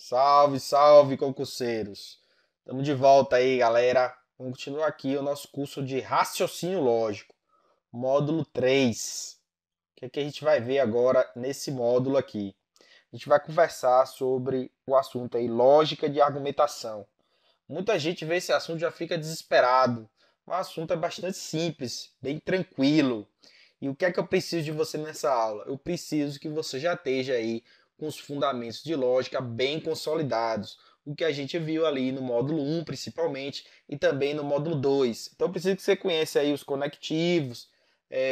Salve, salve, concurseiros! Estamos de volta aí, galera. Vamos continuar aqui o nosso curso de raciocínio lógico, módulo 3. O que é que a gente vai ver agora nesse módulo aqui? A gente vai conversar sobre o assunto aí, lógica de argumentação. Muita gente vê esse assunto e já fica desesperado. O assunto é bastante simples, bem tranquilo. E o que é que eu preciso de você nessa aula? Eu preciso que você já esteja aí com os fundamentos de lógica bem consolidados. O que a gente viu ali no módulo 1, principalmente, e também no módulo 2. Então, eu preciso que você conheça aí os conectivos,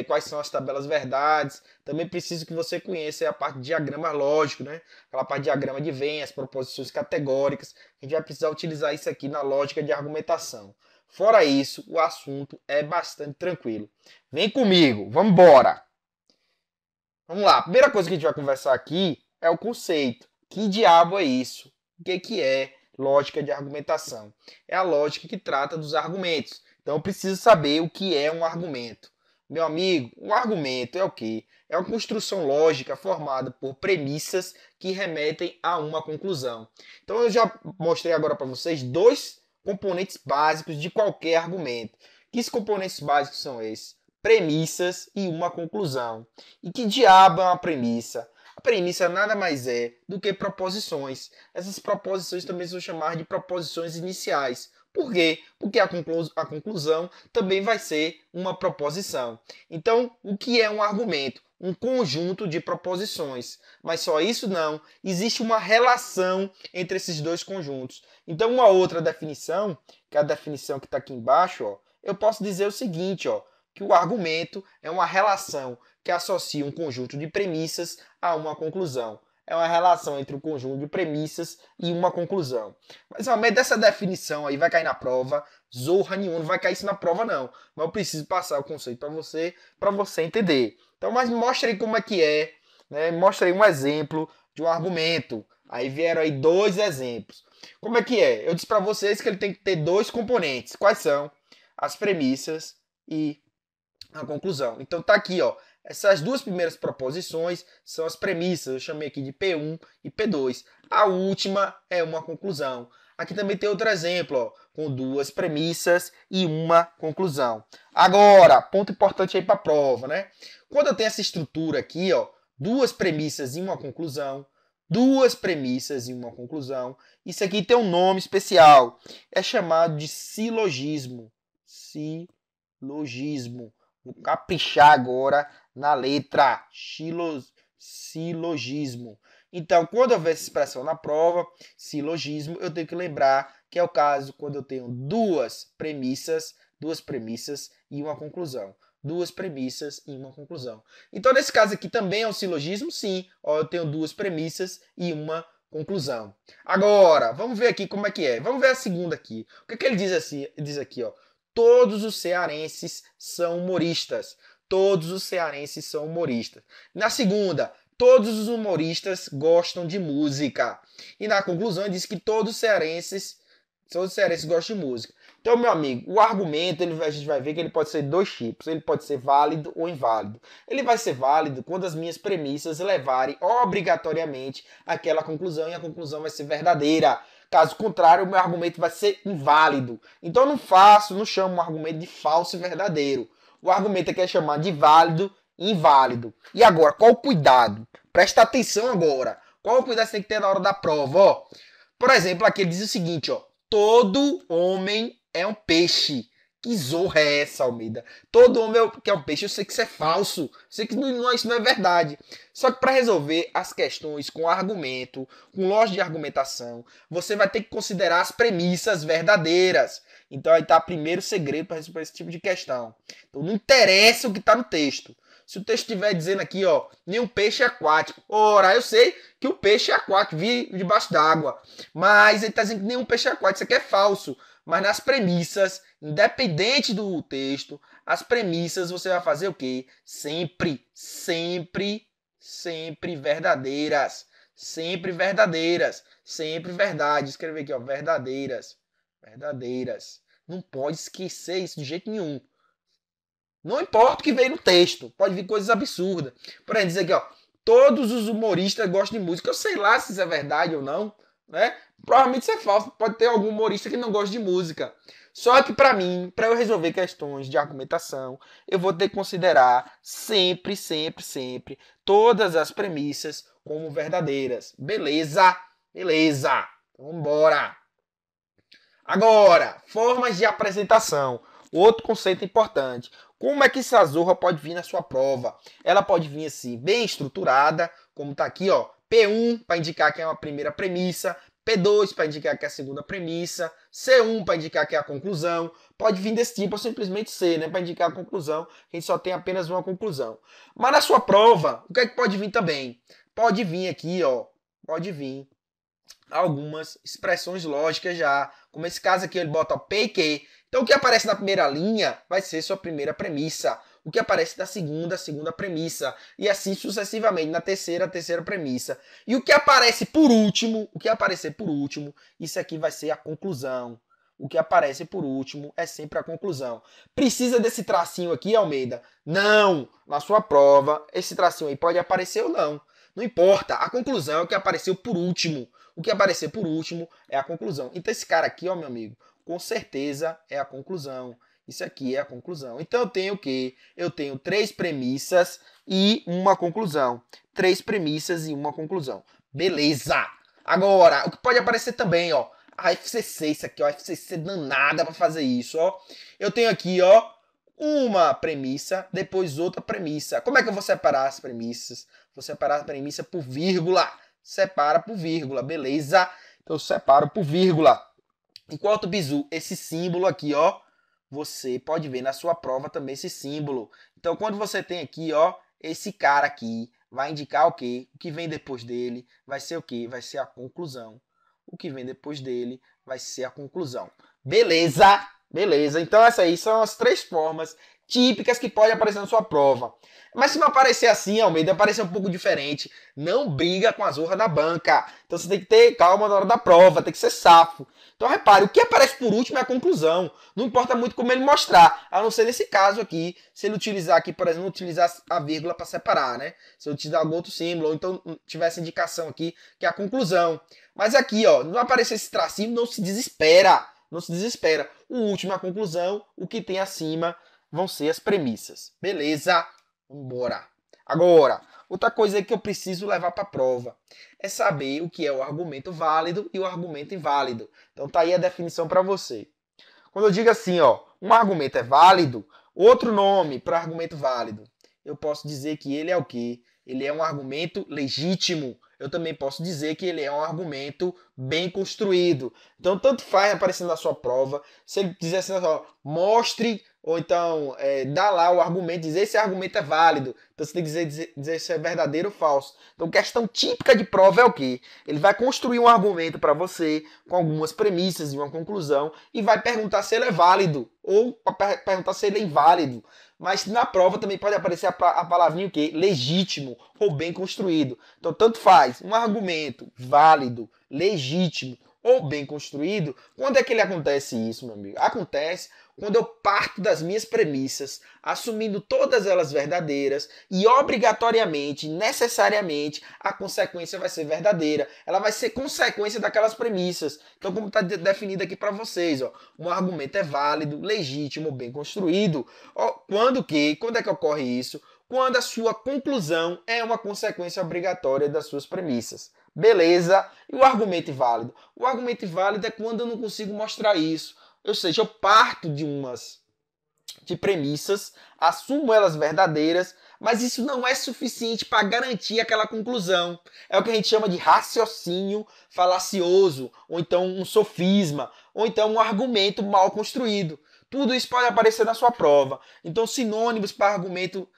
quais são as tabelas verdades. Também preciso que você conheça a parte de diagrama lógico, né? Aquela parte de diagrama de Venn, as proposições categóricas. A gente vai precisar utilizar isso aqui na lógica de argumentação. Fora isso, o assunto é bastante tranquilo. Vem comigo, vamos embora! Vamos lá, a primeira coisa que a gente vai conversar aqui é o conceito. Que diabo é isso? O que é lógica de argumentação? É a lógica que trata dos argumentos. Então eu preciso saber o que é um argumento. Meu amigo, um argumento é o quê? É uma construção lógica formada por premissas que remetem a uma conclusão. Então eu já mostrei agora para vocês dois componentes básicos de qualquer argumento. Que componentes básicos são esses? Premissas e uma conclusão. E que diabo é uma premissa? A premissa nada mais é do que proposições. Essas proposições também são chamadas de proposições iniciais. Por quê? Porque a conclusão também vai ser uma proposição. Então, o que é um argumento? Um conjunto de proposições. Mas só isso não. Existe uma relação entre esses dois conjuntos. Então, uma outra definição, que é a definição que está aqui embaixo, ó, eu posso dizer o seguinte, ó, que o argumento é uma relação que associa um conjunto de premissas a uma conclusão. É uma relação entre um conjunto de premissas e uma conclusão. Mas ao meio dessa definição aí vai cair na prova, zorra nenhuma, não vai cair isso na prova não. Mas eu preciso passar o conceito para você entender. Então, mas mostra aí como é que é, né? Mostra aí um exemplo de um argumento. Aí vieram aí dois exemplos. Como é que é? Eu disse para vocês que ele tem que ter dois componentes. Quais são? As premissas e a conclusão. Então tá aqui, ó. Essas duas primeiras proposições são as premissas. Eu chamei aqui de P1 e P2. A última é uma conclusão. Aqui também tem outro exemplo, ó, com duas premissas e uma conclusão. Agora, ponto importante aí para a prova, né? Quando eu tenho essa estrutura aqui, ó, duas premissas e uma conclusão, duas premissas e uma conclusão, isso aqui tem um nome especial. É chamado de silogismo. Silogismo. Vou caprichar agora na letra silogismo. Então, quando eu ver essa expressão na prova, silogismo, eu tenho que lembrar que é o caso quando eu tenho duas premissas e uma conclusão. Duas premissas e uma conclusão. Então, nesse caso aqui também é um silogismo? Sim. Ó, eu tenho duas premissas e uma conclusão. Agora, vamos ver aqui como é que é. Vamos ver a segunda aqui. O que é que ele diz assim? Ele diz aqui, ó. Todos os cearenses são humoristas. Todos os cearenses são humoristas. Na segunda, todos os humoristas gostam de música. E na conclusão, diz que todos os cearenses gostam de música. Então, meu amigo, o argumento, a gente vai ver que ele pode ser dois tipos. Ele pode ser válido ou inválido. Ele vai ser válido quando as minhas premissas levarem obrigatoriamente àquela conclusão e a conclusão vai ser verdadeira. Caso contrário, o meu argumento vai ser inválido. Então eu não chamo um argumento de falso e verdadeiro. O argumento aqui é chamado de válido e inválido. E agora, qual o cuidado? Presta atenção agora. Qual o cuidado que você tem que ter na hora da prova? Ó, por exemplo, aqui ele diz o seguinte, ó. Todo homem é um peixe. Que zorra é essa, Almeida? Todo homem que é um peixe, eu sei que isso é falso. Eu sei que isso não é verdade. Só que para resolver as questões com argumento, com lógica de argumentação, você vai ter que considerar as premissas verdadeiras. Então aí está o primeiro segredo para resolver esse tipo de questão. Então não interessa o que está no texto. Se o texto estiver dizendo aqui, ó, nenhum peixe é aquático. Ora, eu sei que o peixe é aquático, vive debaixo d'água. Mas ele está dizendo que nenhum peixe é aquático. Isso aqui é falso. Mas nas premissas, independente do texto, as premissas você vai fazer o quê? Sempre verdadeiras. Sempre verdadeiras. Sempre verdade. Escrever aqui, ó, verdadeiras. Verdadeiras. Não pode esquecer isso de jeito nenhum. Não importa o que veio no texto. Pode vir coisas absurdas. Por exemplo, dizer aqui, ó, todos os humoristas gostam de música. Eu sei lá se isso é verdade ou não. né? Provavelmente isso é falso. Pode ter algum humorista que não gosta de música. Só que para mim, para eu resolver questões de argumentação, eu vou ter que considerar sempre, sempre, sempre todas as premissas como verdadeiras. Beleza? Beleza. Vamos embora. Agora, formas de apresentação. Outro conceito importante. Como é que essa zorra pode vir na sua prova? Ela pode vir assim, bem estruturada, como está aqui, ó. P1 para indicar que é uma primeira premissa, P2 para indicar que é a segunda premissa, C1 para indicar que é a conclusão. Pode vir desse tipo ou simplesmente C, né, para indicar a conclusão. A gente só tem apenas uma conclusão. Mas na sua prova, o que é que pode vir também? Pode vir aqui, ó. Pode vir algumas expressões lógicas já. Como esse caso aqui, ele bota P e Q. Então, o que aparece na primeira linha vai ser sua primeira premissa. O que aparece na segunda, a segunda premissa. E assim sucessivamente, na terceira, a terceira premissa. E o que aparece por último, isso aqui vai ser a conclusão. O que aparece por último é sempre a conclusão. Precisa desse tracinho aqui, Almeida? Não! Na sua prova, esse tracinho aí pode aparecer ou não. Não importa, a conclusão é o que apareceu por último. O que aparecer por último é a conclusão. Então esse cara aqui, ó, meu amigo, com certeza é a conclusão. Isso aqui é a conclusão. Então eu tenho o quê? Eu tenho 3 premissas e uma conclusão. 3 premissas e uma conclusão. Beleza! Agora, o que pode aparecer também, ó, a FCC, isso aqui, ó, a FCC danada para fazer isso, ó. Eu tenho aqui, ó, uma premissa, depois outra premissa. Como é que eu vou separar as premissas? Vou separar a premissa por vírgula. Separa por vírgula, beleza? Então eu separo por vírgula. Enquanto bizu, esse símbolo aqui, ó, você pode ver na sua prova também esse símbolo. Então quando você tem aqui, ó, esse cara aqui, vai indicar o quê? O que vem depois dele vai ser o quê? Vai ser a conclusão. O que vem depois dele vai ser a conclusão. Beleza? Beleza. Então essas aí são as 3 formas típicas que podem aparecer na sua prova. Mas se não aparecer assim, Almeida, aparecer um pouco diferente, não briga com a zorra da banca. Então você tem que ter calma na hora da prova, tem que ser safo. Então repare, o que aparece por último é a conclusão. Não importa muito como ele mostrar, a não ser nesse caso aqui, se ele utilizar aqui, por exemplo, utilizar a vírgula para separar, né? Se eu utilizar algum outro símbolo, ou então tiver essa indicação aqui, que é a conclusão. Mas aqui, ó, não aparecer esse tracinho, não se desespera. Não se desespera. O último é a conclusão, o que tem acima vão ser as premissas. Beleza? Vambora. Agora, outra coisa que eu preciso levar para a prova é saber o que é o argumento válido e o argumento inválido. Então tá aí a definição para você. Quando eu digo assim, ó, um argumento é válido, outro nome para argumento válido, eu posso dizer que ele é o quê? Ele é um argumento legítimo. Eu também posso dizer que ele é um argumento bem construído. Então, tanto faz aparecendo na sua prova, se ele dizer assim, ó, mostre, ou então dá lá o argumento, dizer esse argumento é válido. Então, você tem que dizer se é verdadeiro ou falso. Então, questão típica de prova é o quê? Ele vai construir um argumento para você, com algumas premissas e uma conclusão, e vai perguntar se ele é válido, ou perguntar se ele é inválido. Mas na prova também pode aparecer a palavrinha o quê? Legítimo ou bem construído. Então, tanto faz. Um argumento válido, legítimo ou bem construído, quando é que ele acontece isso, meu amigo? Acontece quando eu parto das minhas premissas, assumindo todas elas verdadeiras e obrigatoriamente, necessariamente, a consequência vai ser verdadeira. Ela vai ser consequência daquelas premissas. Então, como está definido aqui para vocês, ó, um argumento é válido, legítimo, bem construído. Ó, quando é que ocorre isso? Quando a sua conclusão é uma consequência obrigatória das suas premissas. Beleza? E o argumento inválido? O argumento inválido é quando eu não consigo mostrar isso. Ou seja, eu parto de premissas, assumo elas verdadeiras, mas isso não é suficiente para garantir aquela conclusão. É o que a gente chama de raciocínio falacioso, ou então um sofisma, ou então um argumento mal construído. Tudo isso pode aparecer na sua prova. Então, sinônimos para argumento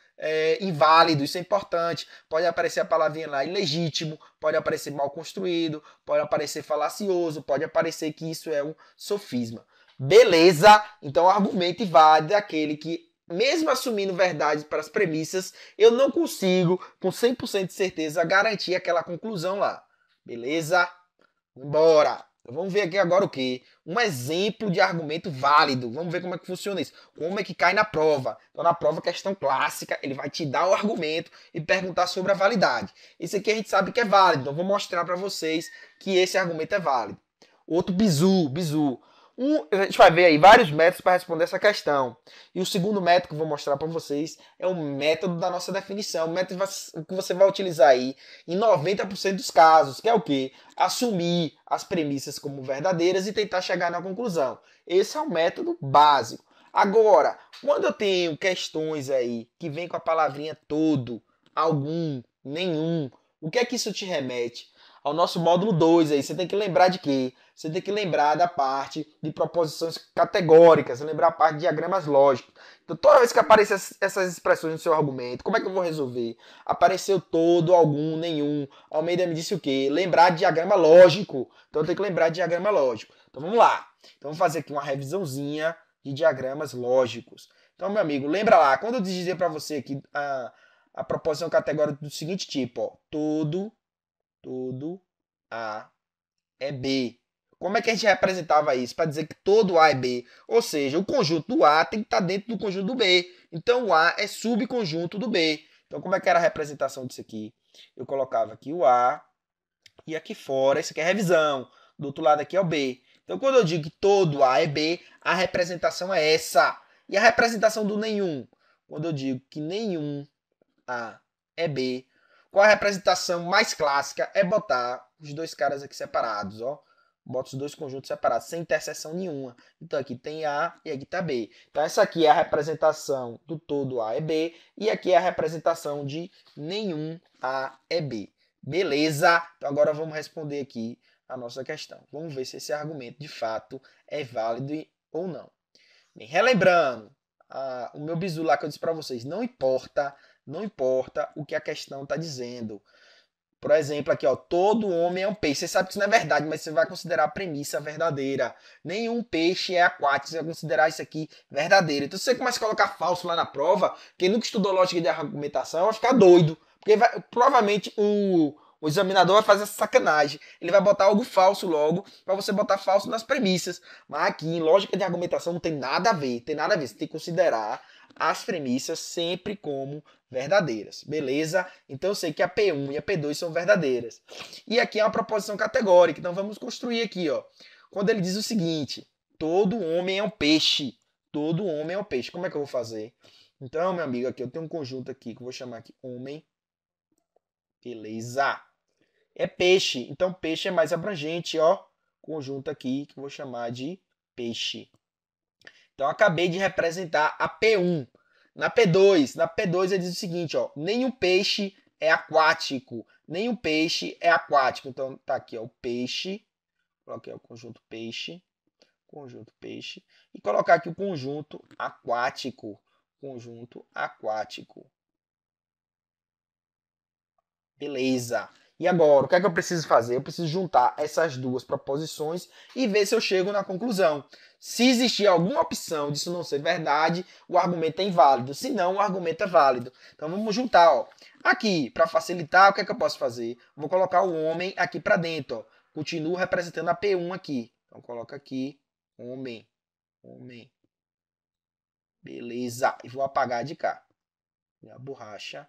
inválido, isso é importante. Pode aparecer a palavrinha lá ilegítimo, pode aparecer mal construído, pode aparecer falacioso, pode aparecer que isso é um sofisma. Beleza? Então o argumento inválido é aquele que, mesmo assumindo verdade para as premissas, eu não consigo, com 100% de certeza, garantir aquela conclusão lá. Beleza? Bora! Então vamos ver aqui agora o quê? Um exemplo de argumento válido. Vamos ver como é que funciona isso. Como é que cai na prova. Então na prova, questão clássica, ele vai te dar o argumento e perguntar sobre a validade. Esse aqui a gente sabe que é válido, então vou mostrar para vocês que esse argumento é válido. Outro bizu. A gente vai ver aí vários métodos para responder essa questão. E o segundo método que eu vou mostrar para vocês é o método da nossa definição. O método que você vai utilizar aí em 90% dos casos, que é o quê? Assumir as premissas como verdadeiras e tentar chegar na conclusão. Esse é o método básico. Agora, quando eu tenho questões aí que vem com a palavrinha todo, algum, nenhum, o que é que isso te remete? Ao nosso módulo 2 aí, você tem que lembrar de quê? Você tem que lembrar da parte de proposições categóricas, lembrar a parte de diagramas lógicos. Então, toda vez que aparecem essas expressões no seu argumento, como é que eu vou resolver? Apareceu todo, algum, nenhum. Almeida me disse o quê? Lembrar de diagrama lógico. Então, eu tenho que lembrar de diagrama lógico. Então, vamos lá. Então, vamos fazer aqui uma revisãozinha de diagramas lógicos. Então, meu amigo, lembra lá, quando eu dizer para você aqui a proposição categórica do seguinte tipo, ó, todo A é B. Como é que a gente representava isso? Para dizer que todo A é B. Ou seja, o conjunto do A tem que estar dentro do conjunto do B. Então o A é subconjunto do B. Então como é que era a representação disso aqui? Eu colocava aqui o A e aqui fora, isso aqui é revisão. Do outro lado aqui é o B. Então quando eu digo que todo A é B, a representação é essa. E a representação do nenhum? Quando eu digo que nenhum A é B, qual a representação mais clássica? É botar os dois caras aqui separados, ó. Bota os dois conjuntos separados, sem interseção nenhuma. Então aqui tem A e aqui está B. Então essa aqui é a representação do todo A é B. E aqui é a representação de nenhum A é B. Beleza? Então agora vamos responder aqui a nossa questão. Vamos ver se esse argumento de fato é válido ou não. Bem, relembrando, o meu bizu lá que eu disse para vocês, não importa o que a questão está dizendo. Por exemplo, aqui, ó, todo homem é um peixe. Você sabe que isso não é verdade, mas você vai considerar a premissa verdadeira. Nenhum peixe é aquático. Você vai considerar isso aqui verdadeiro. Então, se você começa a colocar falso lá na prova, quem nunca estudou lógica de argumentação vai ficar doido. Porque provavelmente o examinador vai fazer essa sacanagem. Ele vai botar algo falso logo, para você botar falso nas premissas. Mas aqui, em lógica de argumentação, não tem nada a ver. Tem nada a ver. Você tem que considerar as premissas sempre como verdadeiras, beleza? Então eu sei que a P1 e a P2 são verdadeiras. E aqui é uma proposição categórica, então vamos construir aqui, ó. Quando ele diz o seguinte, todo homem é um peixe. Todo homem é um peixe. Como é que eu vou fazer? Então, meu amigo, aqui eu tenho um conjunto aqui que eu vou chamar aqui homem. Beleza. É peixe. Então peixe é mais abrangente, ó. Conjunto aqui que eu vou chamar de peixe. Então eu acabei de representar a P1. Na P2 ele diz o seguinte, ó, nenhum peixe é aquático. Nenhum peixe é aquático. Então tá aqui, ó, o peixe. Coloquei o conjunto peixe. E colocar aqui o conjunto aquático. Beleza. E agora, o que é que eu preciso fazer? Eu preciso juntar essas duas proposições e ver se eu chego na conclusão. Se existir alguma opção disso não ser verdade, o argumento é inválido. Se não, o argumento é válido. Então vamos juntar, ó. Aqui, para facilitar, o que é que eu posso fazer? Vou colocar o homem aqui para dentro, ó. Continuo representando a P1 aqui. Então coloca aqui homem. Beleza. E vou apagar de cá. A borracha.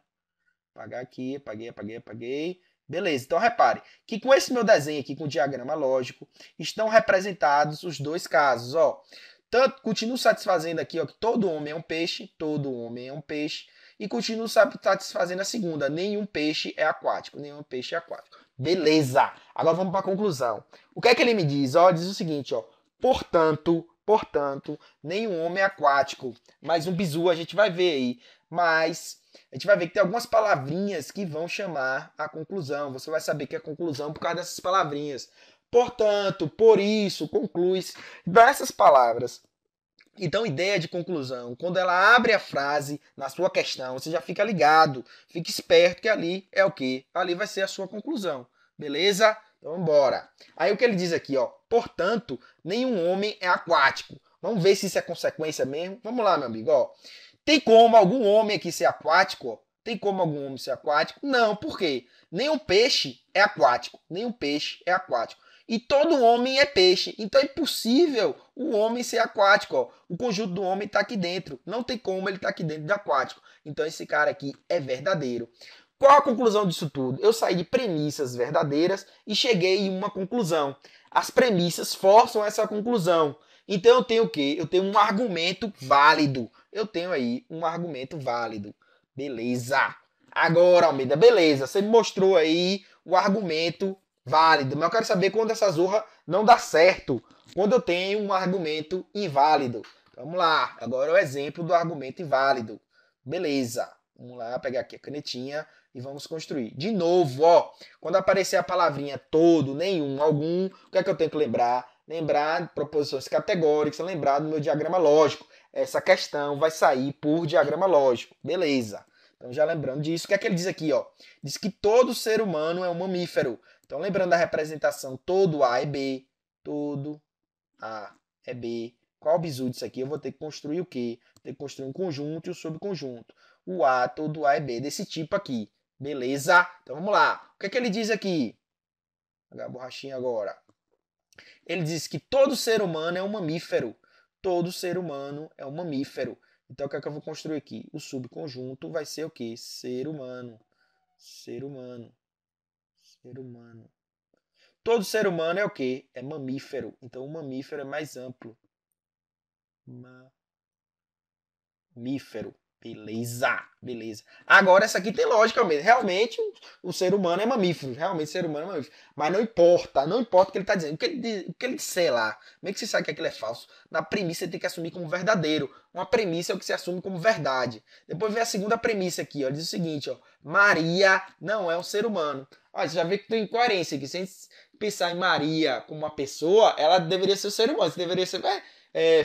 Apagar aqui, apaguei. Beleza, então repare que com esse meu desenho aqui, com o diagrama lógico, estão representados os dois casos, ó. Tanto, continuo satisfazendo aqui, ó, que todo homem é um peixe, e continuo satisfazendo a segunda, nenhum peixe é aquático, Beleza, agora vamos para a conclusão. O que é que ele me diz? Ó, diz o seguinte, ó, portanto, nenhum homem é aquático. Mais um bizu a gente vai ver aí, mas a gente vai ver que tem algumas palavrinhas que vão chamar a conclusão. Você vai saber que é conclusão por causa dessas palavrinhas. Portanto, por isso, conclui-se. Então, essas palavras que dão ideia de conclusão, quando ela abre a frase na sua questão, você já fica ligado, fica esperto que ali é o quê? Ali vai ser a sua conclusão. Beleza? Então, bora. Aí o que ele diz aqui, ó. Portanto, nenhum homem é aquático. Vamos ver se isso é consequência mesmo. Vamos lá, meu amigo, ó. Tem como algum homem aqui ser aquático? Não, por quê? Nenhum peixe é aquático. e todo homem é peixe. Então é impossível o homem ser aquático. Ó. O conjunto do homem está aqui dentro. Não tem como ele estar aqui dentro de aquático. Então esse cara aqui é verdadeiro. Qual a conclusão disso tudo? Eu saí de premissas verdadeiras e cheguei em uma conclusão. As premissas forçam essa conclusão. Então eu tenho o quê? Eu tenho um argumento válido. Eu tenho aí um argumento válido. Beleza. Agora, Almeida, beleza. Você me mostrou aí o argumento válido. Mas eu quero saber quando essa zorra não dá certo. Quando eu tenho um argumento inválido. Vamos lá. Agora é o exemplo do argumento inválido. Beleza. Vamos lá, pegar aqui a canetinha e vamos construir. De novo, ó. Quando aparecer a palavrinha todo, nenhum, algum, o que é que eu tenho que lembrar? Lembrar de proposições categóricas, lembrar do meu diagrama lógico. Essa questão vai sair por diagrama lógico. Beleza. Então, já lembrando disso, o que é que ele diz aqui? Ó? Diz que todo ser humano é um mamífero. Então, lembrando da representação, todo A é B. Todo A é B. Qual o bizu disso aqui? Eu vou ter que construir o quê? Vou ter que construir um conjunto e um subconjunto. O A, todo A é B, desse tipo aqui. Beleza? Então, vamos lá. O que é que ele diz aqui? Vou pegar a borrachinha agora. Ele diz que todo ser humano é um mamífero. Todo ser humano é um mamífero. Então, o que é que eu vou construir aqui? O subconjunto vai ser o quê? Ser humano. Ser humano. Ser humano. Todo ser humano é o quê? É mamífero. Então, o mamífero é mais amplo. Mamífero. Beleza, beleza. Agora, essa aqui tem lógica mesmo. Realmente, o ser humano é mamífero. Realmente, o ser humano é mamífero. Mas não importa o que ele está dizendo. O que ele disser lá, meio que você sabe que aquilo é falso. Na premissa, ele tem que assumir como verdadeiro. Uma premissa é o que se assume como verdade. Depois vem a segunda premissa aqui, ó. Diz o seguinte, ó. Maria não é um ser humano. Ó, você já vê que tem incoerência aqui. Sem pensar em Maria como uma pessoa, ela deveria ser um ser humano. Isso deveria ser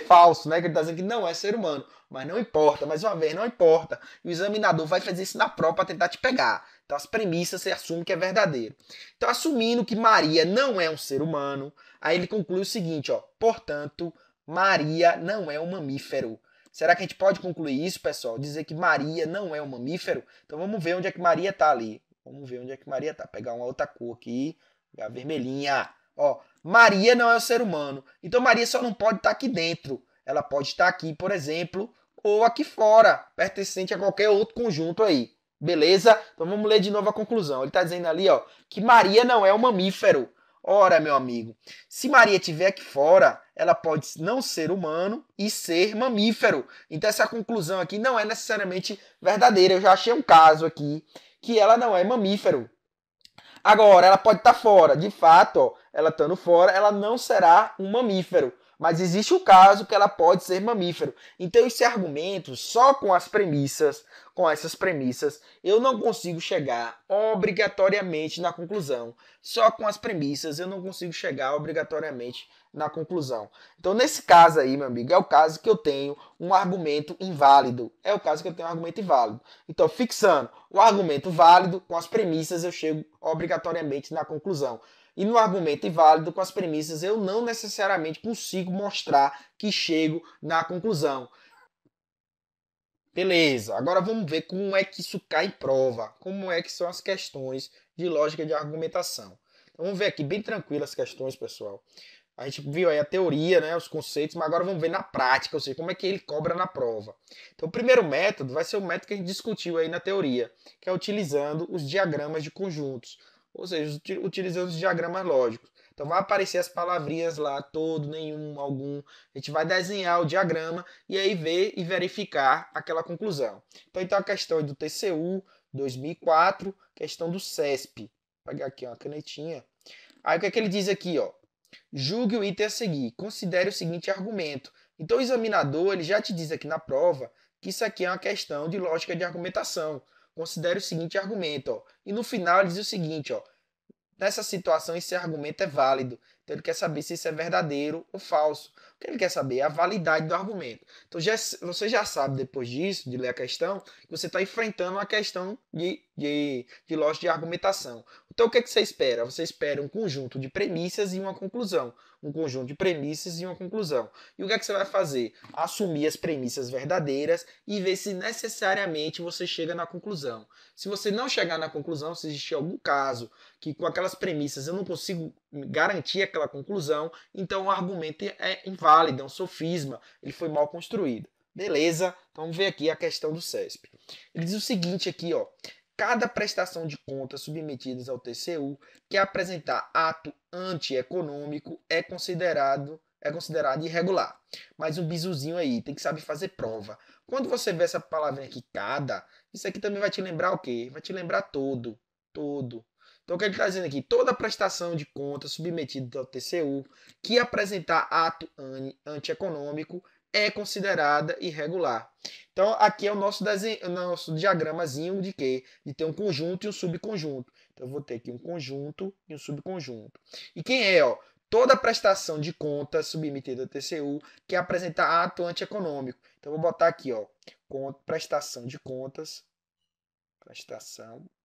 falso, né? Que ele está dizendo que não é ser humano. Mas não importa, mais uma vez, não importa. E o examinador vai fazer isso na prova para tentar te pegar. Então as premissas você assume que é verdadeiro. Então, assumindo que Maria não é um ser humano, aí ele conclui o seguinte, ó. Portanto, Maria não é um mamífero. Será que a gente pode concluir isso, pessoal? Dizer que Maria não é um mamífero? Então vamos ver onde é que Maria está ali. Vamos ver onde é que Maria está. Pegar uma outra cor aqui. Pegar a vermelhinha. Ó, Maria não é um ser humano. Então Maria só não pode estar aqui dentro. Ela pode estar aqui, por exemplo, ou aqui fora, pertencente a qualquer outro conjunto aí. Beleza? Então vamos ler de novo a conclusão. Ele está dizendo ali, ó, que Maria não é um mamífero. Ora, meu amigo, se Maria estiver aqui fora, ela pode não ser humano e ser mamífero. Então essa conclusão aqui não é necessariamente verdadeira. Eu já achei um caso aqui que ela não é mamífero. Agora, ela pode estar fora. De fato, ó, ela estando fora, ela não será um mamífero. Mas existe o caso que ela pode ser mamífero. Então, esse argumento, só com as premissas, com essas premissas, eu não consigo chegar obrigatoriamente na conclusão. Só com as premissas eu não consigo chegar obrigatoriamente na conclusão. Então, nesse caso aí, meu amigo, é o caso que eu tenho um argumento inválido. É o caso que eu tenho um argumento inválido. Então, fixando o argumento válido, com as premissas eu chego obrigatoriamente na conclusão. E no argumento inválido, com as premissas, eu não necessariamente consigo mostrar que chego na conclusão. Beleza, agora vamos ver como é que isso cai em prova. Como é que são as questões de lógica de argumentação. Então, vamos ver aqui bem tranquilo as questões, pessoal. A gente viu aí a teoria, né, os conceitos, mas agora vamos ver na prática, ou seja, como é que ele cobra na prova. Então, o primeiro método vai ser o método que a gente discutiu aí na teoria, que é utilizando os diagramas de conjuntos. Ou seja, utilizando os diagramas lógicos. Então vai aparecer as palavrinhas lá, todo, nenhum, algum. A gente vai desenhar o diagrama e aí ver e verificar aquela conclusão. Então a questão é do TCU 2004, questão do CESP. Vou pegar aqui uma canetinha. Aí o que é que ele diz aqui, ó? Julgue o item a seguir. Considere o seguinte argumento. Então o examinador ele já te diz aqui na prova que isso aqui é uma questão de lógica de argumentação. Considere o seguinte argumento, ó. E no final ele diz o seguinte, ó. Nessa situação esse argumento é válido. Então ele quer saber se isso é verdadeiro ou falso. O que ele quer saber é a validade do argumento. Então você já sabe depois disso, de ler a questão, que você está enfrentando uma questão de lógica de argumentação. Então o que você espera? Você espera um conjunto de premissas e uma conclusão. Um conjunto de premissas e uma conclusão. E o que você vai fazer? Assumir as premissas verdadeiras e ver se necessariamente você chega na conclusão. Se você não chegar na conclusão, se existir algum caso que com aquelas premissas eu não consigo garantir aquela conclusão, então o argumento é inválido, é um sofisma, ele foi mal construído. Beleza? Então vamos ver aqui a questão do CESP. Ele diz o seguinte aqui, ó. Cada prestação de contas submetidas ao TCU que apresentar ato antieconômico é considerado irregular. Mais um bizuzinho aí, tem que saber fazer prova. Quando você vê essa palavrinha aqui, cada, isso aqui também vai te lembrar o quê? Vai te lembrar todo. Então o que ele está dizendo aqui? Toda prestação de contas submetida ao TCU que apresentar ato antieconômico é considerada irregular. Então aqui é o nosso desenho, o nosso diagramazinho de quê? De ter um conjunto e um subconjunto. Então eu vou ter aqui um conjunto e um subconjunto. E quem é, ó? Toda prestação de contas submetida ao TCU que apresentar ato antieconômico. Então eu vou botar aqui, ó, prestação de contas,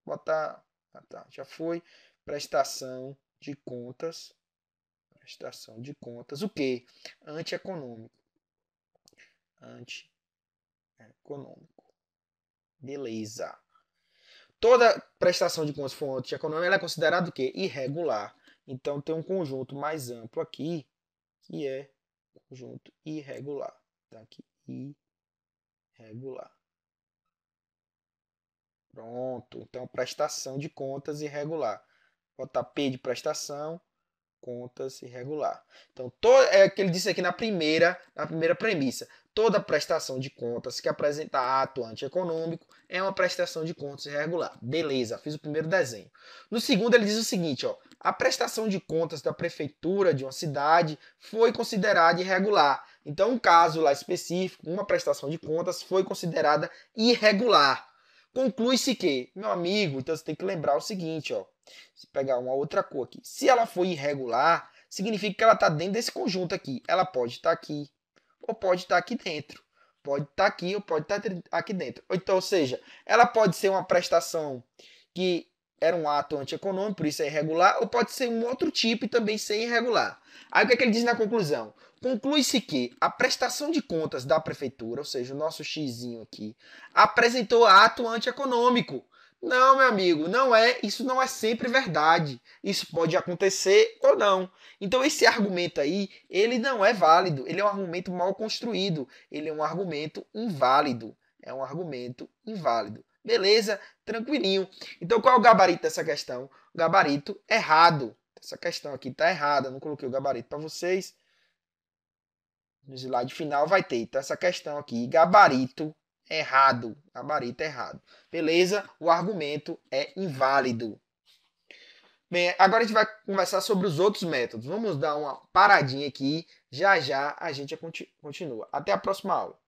botar, já foi, prestação de contas, o quê? Antieconômico. Beleza. Toda prestação de contas for antieconômica, ela é considerada o quê? Irregular. Então tem um conjunto mais amplo aqui, que é conjunto irregular. Tá aqui, irregular. Pronto. Então prestação de contas irregular. Vou botar P de prestação, contas irregular. Então, é o que ele disse aqui na primeira premissa. Toda prestação de contas que apresenta ato antieconômico é uma prestação de contas irregular. Beleza, fiz o primeiro desenho. No segundo, ele diz o seguinte, ó, a prestação de contas da prefeitura de uma cidade foi considerada irregular. Então, um caso lá específico, uma prestação de contas foi considerada irregular. Conclui-se que, meu amigo, então você tem que lembrar o seguinte, ó, se pegar uma outra cor aqui, se ela for irregular, significa que ela está dentro desse conjunto aqui. Ela pode estar aqui, ou pode estar aqui dentro. Pode estar aqui, ou pode estar aqui dentro. Então, ou seja, ela pode ser uma prestação que era um ato antieconômico, por isso é irregular, ou pode ser um outro tipo e também ser irregular. Aí o que é que ele diz na conclusão? Conclui-se que a prestação de contas da prefeitura, ou seja, o nosso xizinho aqui, apresentou ato antieconômico. Não, meu amigo, não é, isso não é sempre verdade. Isso pode acontecer ou não. Então esse argumento aí, ele não é válido, ele é um argumento mal construído, ele é um argumento inválido. É um argumento inválido. Beleza? Tranquilinho. Então qual é o gabarito dessa questão? O gabarito errado. Essa questão aqui está errada, não coloquei o gabarito para vocês. No slide final vai ter. Então essa questão aqui, gabarito errado. Gabarito errado. Beleza? O argumento é inválido. Bem, agora a gente vai conversar sobre os outros métodos. Vamos dar uma paradinha aqui. Já já a gente continua. Até a próxima aula.